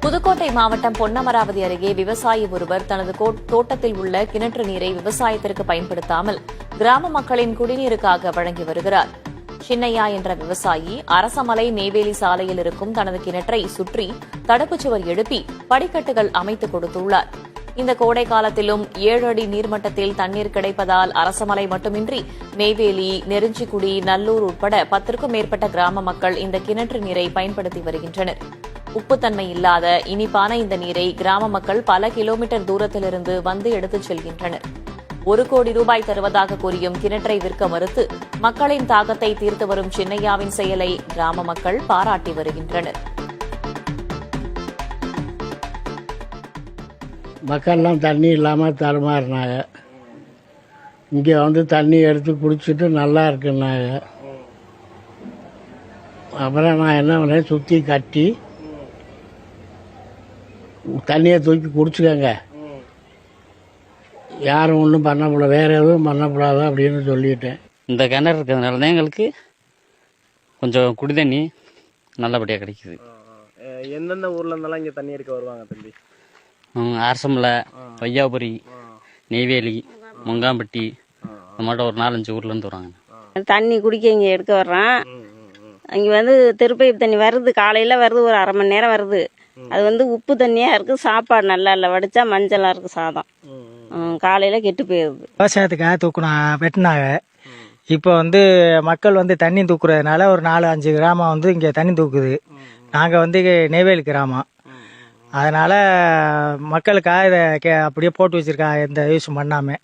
புதுக்கோட்டை மாவட்டம் பொன்னமராவதி அருகே விவசாயி ஒருவர் தனது தோட்டத்தில் உள்ள கிணற்று நீரை விவசாயத்திற்கு பயன்படுத்தாமல் கிராம மக்களின் குடிநீருக்காக வழங்கி வருகிறார். சின்னையா என்ற விவசாயி அரசமலை நெய்வேலி சாலையில் இருக்கும் தனது கிணற்றை சுற்றி தடுப்புச் சுவர் எழுப்பி படிக்கட்டுகள் அமைத்துக் கொடுத்துள்ளார். இந்த கோடை காலத்திலும் 7 அடி நீர்மட்டத்தில் தண்ணீர் கிடைப்பதால் அரசமலை மட்டுமின்றி நெய்வேலி, நெருஞ்சிக்குடி, நல்லூர் உட்பட 10க்கும் மேற்பட்ட கிராம மக்கள் இந்த கிணற்று நீரை பயன்படுத்தி வருகின்றனர். உப்புத்தன்மை இல்லாத இனிப்பான இந்த நீரை கிராம மக்கள் பல கிலோமீட்டர் தூரத்திலிருந்து வந்து எடுத்துச் செல்கின்றனர். 1 கோடி ரூபாய் தருவதாக கூறியும் கிணற்றை விற்க மறுத்து மக்களின் தாகத்தை தீர்த்து வரும் சின்னையாவின் செயலை கிராம மக்கள் பாராட்டி வருகின்றனர். மக்கள்லாம் தண்ணி இல்லாமல் தடுமாறினாங்க. இங்கே வந்து தண்ணி எடுத்து குடிச்சிட்டு நல்லா இருக்குன்னாங்க. அப்புறம் நான் என்ன பண்ணேன், சுற்றி கட்டி தண்ணியை தூக்கி குடிச்சுக்கங்க, யாரும் ஒன்றும் பண்ணக்கூடாது, வேறு எதுவும் பண்ணக்கூடாது அப்படின்னு சொல்லிட்டேன். இந்த கிணறு இருக்கிறதுனால தான் எங்களுக்கு கொஞ்சம் குடி தண்ணி நல்லபடியாக கிடைக்குது. எந்தெந்த ஊர்ல இருந்தெல்லாம் இங்கே தண்ணி எடுக்க வருவாங்க தம்பி? அரசமலை, வையாபுரி, நெய்வேலி, மொங்காம்பட்டி, இந்த மாதிரி ஒரு 4-5 ஊர்லேருந்து வராங்க. தண்ணி குடிக்க இங்கே எடுக்க வர்றான். இங்கே வந்து திருப்பைப்பு தண்ணி வருது, காலையில் வருது, ஒரு அரை மணி நேரம் வருது. அது வந்து உப்பு தண்ணியாக இருக்குது, சாப்பாடு நல்லா இல்லை, வடித்தா மஞ்சளாக இருக்குது சாதம். காலையில் கெட்டு போயிடுது. விவசாயத்துக்காக வெட்டினாங்க. இப்போ வந்து மக்கள் வந்து தண்ணி தூக்குறதுனால ஒரு 4-5 கிராமம் வந்து இங்கே தண்ணி தூக்குது. நாங்கள் வந்து நெய்வேலி கிராமம், அதனால் மக்களுக்காக இதை அப்படியே போட்டு வச்சுருக்காங்க, எந்த யூஸும் பண்ணாமல்.